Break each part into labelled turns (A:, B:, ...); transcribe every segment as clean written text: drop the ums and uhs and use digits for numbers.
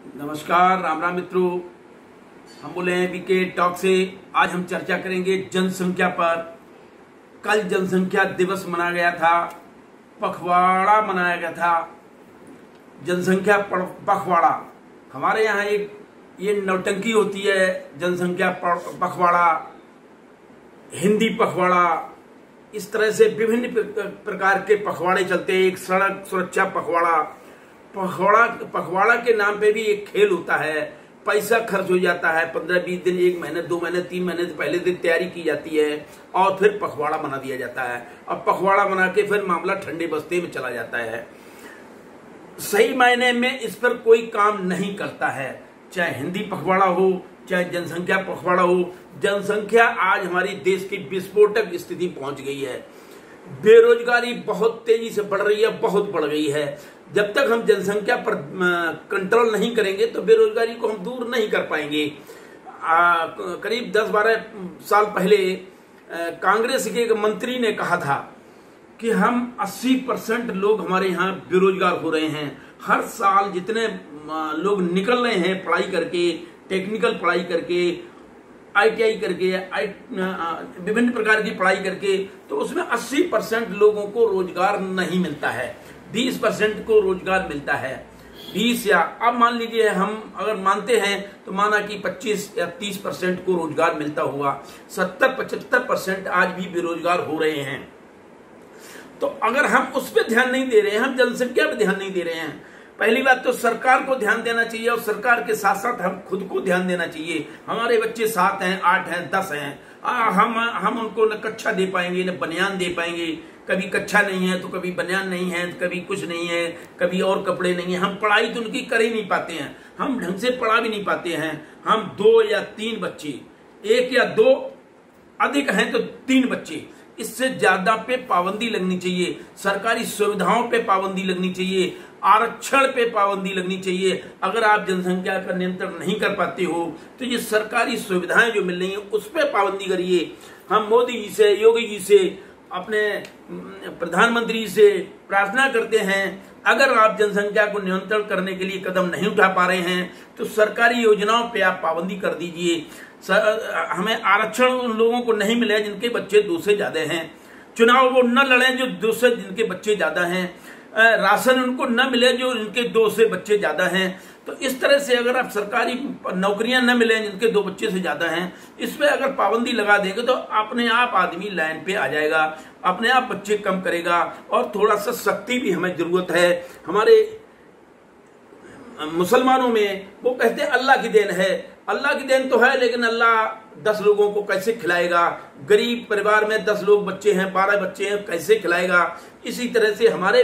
A: नमस्कार, राम राम मित्रों। हम बोले हैं बीके टॉक से। आज हम चर्चा करेंगे जनसंख्या पर। कल जनसंख्या दिवस मनाया गया था, पखवाड़ा मनाया गया था। जनसंख्या पखवाड़ा हमारे यहाँ एक ये नौटंकी होती है। जनसंख्या पखवाड़ा, हिंदी पखवाड़ा, इस तरह से विभिन्न प्रकार के पखवाड़े चलते हैं। एक सड़क सुरक्षा पखवाड़ा के नाम पे भी एक खेल होता है। पैसा खर्च हो जाता है, 15-20 दिन, 1 महीने, 2 महीने, 3 महीने से पहले दिन तैयारी की जाती है और फिर पखवाड़ा मना दिया जाता है। और पखवाड़ा मना के फिर मामला ठंडे बस्ते में चला जाता है। सही मायने में इस पर कोई काम नहीं करता है, चाहे हिंदी पखवाड़ा हो, चाहे जनसंख्या पखवाड़ा हो। जनसंख्या आज हमारी देश की विस्फोटक स्थिति पहुंच गई है। बेरोजगारी बहुत तेजी से बढ़ रही है, बहुत बढ़ गई है। जब तक हम जनसंख्या पर कंट्रोल नहीं करेंगे तो बेरोजगारी को हम दूर नहीं कर पाएंगे। करीब 10-12 साल पहले कांग्रेस के एक मंत्री ने कहा था कि हम 80% लोग हमारे यहाँ बेरोजगार हो रहे हैं। हर साल जितने लोग निकल रहे हैं पढ़ाई करके, टेक्निकल पढ़ाई करके, ITI करके, विभिन्न प्रकार की पढ़ाई करके, तो उसमें 80% लोगों को रोजगार नहीं मिलता है। 20% को रोजगार मिलता है। 20 या अब मान लीजिए हम अगर मानते हैं तो माना कि 25 या 30% को रोजगार मिलता हुआ, 70-75% आज भी बेरोजगार हो रहे हैं। तो अगर हम उस पर ध्यान नहीं दे रहे हैं, हम जनसंख्या पे ध्यान नहीं दे रहे हैं, पहली बात तो सरकार को ध्यान देना चाहिए और सरकार के साथ साथ हम खुद को ध्यान देना चाहिए। हमारे बच्चे 7 हैं, 8 हैं, 10 हैं, हम उनको न कच्छा दे पाएंगे न बनियान दे पाएंगे। कभी कच्छा नहीं है तो कभी बनियान नहीं है, कभी कुछ नहीं है, कभी और कपड़े नहीं है। हम पढ़ाई तो उनकी कर ही नहीं पाते हैं, हम ढंग से पढ़ा भी नहीं पाते हैं। हम 2 या 3 बच्चे, 1 या 2 अधिक हैं तो 3 बच्चे, इससे ज्यादा पे पाबंदी लगनी चाहिए। सरकारी सुविधाओं पे पाबंदी लगनी चाहिए, आरक्षण पे पाबंदी लगनी चाहिए। अगर आप जनसंख्या का नियंत्रण नहीं कर पाते हो तो ये सरकारी सुविधाएं जो मिल रही हैं उस पे पाबंदी करिए। हम मोदी जी से, योगी जी से, अपने प्रधानमंत्री से प्रार्थना करते हैं, अगर आप जनसंख्या को नियंत्रण करने के लिए कदम नहीं उठा पा रहे हैं तो सरकारी योजनाओं पे आप पाबंदी कर दीजिए। हमें आरक्षण उन लोगों को नहीं मिले जिनके बच्चे 2 से ज्यादा हैं। चुनाव वो न लड़ें जो 2 से जिनके बच्चे ज्यादा हैं। राशन उनको न मिले जो इनके 2 से बच्चे ज्यादा हैं। तो इस तरह से अगर आप सरकारी नौकरियां न मिले जिनके 2 बच्चे से ज्यादा हैं, इस पे अगर पाबंदी लगा देंगे तो अपने आप आदमी लाइन पे आ जाएगा, अपने आप बच्चे कम करेगा। और थोड़ा सा सख्ती भी हमें जरूरत है। हमारे मुसलमानों में वो कहते हैं अल्लाह की देन है। अल्लाह की देन तो है, लेकिन अल्लाह 10 लोगों को कैसे खिलाएगा? गरीब परिवार में 10 लोग बच्चे हैं, 12 बच्चे हैं, कैसे खिलाएगा? इसी तरह से हमारे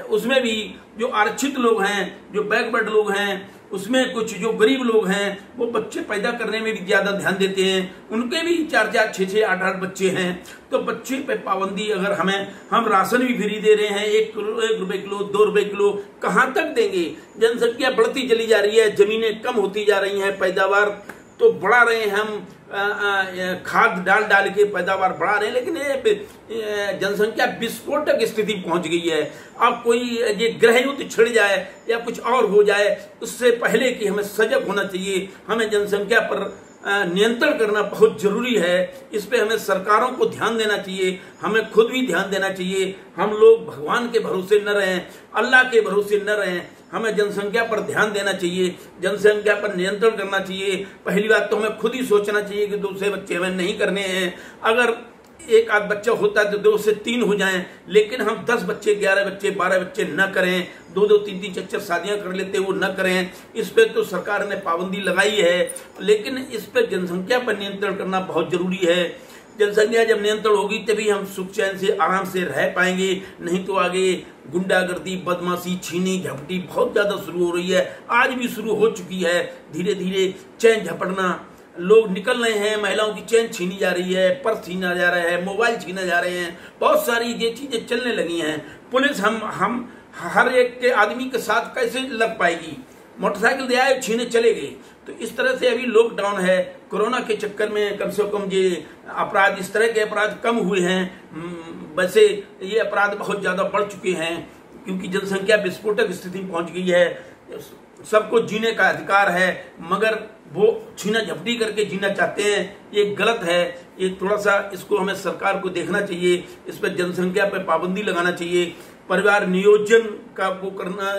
A: उसमें भी जो आरक्षित लोग हैं, जो बैकवर्ड लोग हैं, उसमें कुछ जो गरीब लोग हैं वो बच्चे पैदा करने में भी ज्यादा ध्यान देते हैं। उनके भी 4-4, 6-6, 8-8 बच्चे हैं। तो बच्चे पे पाबंदी अगर हम राशन भी फ्री दे रहे हैं, 1 रुपए किलो, 2 रुपए किलो, कहाँ तक देंगे? जनसंख्या बढ़ती चली जा रही है, जमीनें कम होती जा रही हैं, पैदावार तो बढ़ा रहे हैं हम, खाद डाल के पैदावार बढ़ा रहे हैं, लेकिन ये जनसंख्या विस्फोटक स्थिति पहुंच गई है। अब कोई ये ग्रह युद्ध छिड़ जाए या कुछ और हो जाए, उससे पहले कि हमें सजग होना चाहिए। हमें जनसंख्या पर नियंत्रण करना बहुत जरूरी है। इस पे हमें सरकारों को ध्यान देना चाहिए, हमें खुद भी ध्यान देना चाहिए। हम लोग भगवान के भरोसे न रहें, अल्लाह के भरोसे न रहें। हमें जनसंख्या पर ध्यान देना चाहिए, जनसंख्या पर नियंत्रण करना चाहिए। पहली बात तो हमें खुद ही सोचना चाहिए कि 2 से बच्चे हमें नहीं करने हैं। अगर 1 आध बच्चा होता है तो 2 से 3 हो जाएं, लेकिन हम 10 बच्चे, 11 बच्चे, 12 बच्चे न करें। 2-2, 3-3, 4-4 शादियां कर लेते वो न करें। इस पे तो सरकार ने पाबंदी लगाई है, लेकिन इस पे जनसंख्या पर नियंत्रण करना बहुत जरूरी है। जनसंख्या जब नियंत्रण होगी तभी हम सुख चैन से आराम से रह पाएंगे। नहीं तो आगे गुंडागर्दी, बदमाशी, छीनी झपटी बहुत ज्यादा शुरू हो रही है, आज भी शुरू हो चुकी है। धीरे धीरे चैन झपटना, लोग निकल रहे हैं, महिलाओं की चैन छीनी जा रही है, पर्स छीना जा रहा है, मोबाइल छीना जा रहे हैं, बहुत सारी ये चीजें चलने लगी हैं। पुलिस हम हर एक के आदमी के साथ कैसे लग पाएगी? मोटरसाइकिल दे आए, छीने चले गए। तो इस तरह से अभी लॉकडाउन है, कोरोना के चक्कर में कम से कम ये अपराध, इस तरह के अपराध कम हुए हैं। वैसे ये अपराध बहुत ज्यादा बढ़ चुके हैं। क्योंकि जनसंख्या विस्फोटक स्थिति में पहुंच गई है। सबको जीने का अधिकार है, मगर वो छीना झपटी करके जीना चाहते हैं, ये गलत है। ये थोड़ा सा इसको हमें सरकार को देखना चाहिए, इस पर जनसंख्या पर पाबंदी लगाना चाहिए, परिवार नियोजन का वो करना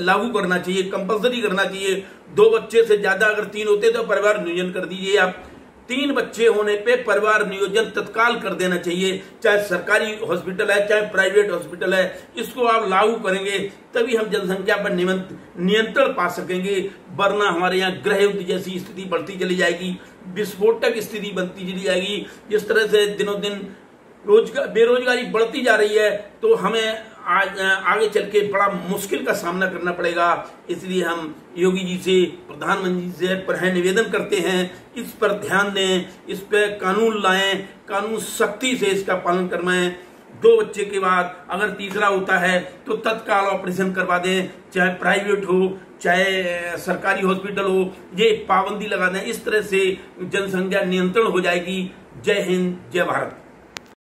A: लागू करना चाहिए, कंपलसरी करना चाहिए। 2 बच्चे से ज्यादा अगर 3 होते तो परिवार नियोजन कर दीजिए आप। 3 बच्चे होने पे परिवार नियोजन तत्काल कर देना चाहिए, चाहे सरकारी हॉस्पिटल है चाहे प्राइवेट हॉस्पिटल है, इसको आप लागू करेंगे तभी हम जनसंख्या पर नियंत्रण पा सकेंगे। वरना हमारे यहाँ गृह युद्ध जैसी स्थिति बढ़ती चली जाएगी, विस्फोटक स्थिति बनती चली जाएगी। जिस तरह से दिनों दिन बेरोजगारी बढ़ती जा रही है, तो हमें आगे चल के बड़ा मुश्किल का सामना करना पड़ेगा। इसलिए हम योगी जी से, प्रधानमंत्री जी से पर निवेदन करते हैं, इस पर ध्यान दें, इस पर कानून लाएं, कानून सख्ती से इसका पालन करवाएं। 2 बच्चे के बाद अगर तीसरा होता है तो तत्काल ऑपरेशन करवा दें, चाहे प्राइवेट हो चाहे सरकारी हॉस्पिटल हो, ये पाबंदी लगा दें। इस तरह से जनसंख्या नियंत्रण हो जाएगी। जय हिंद, जय भारत।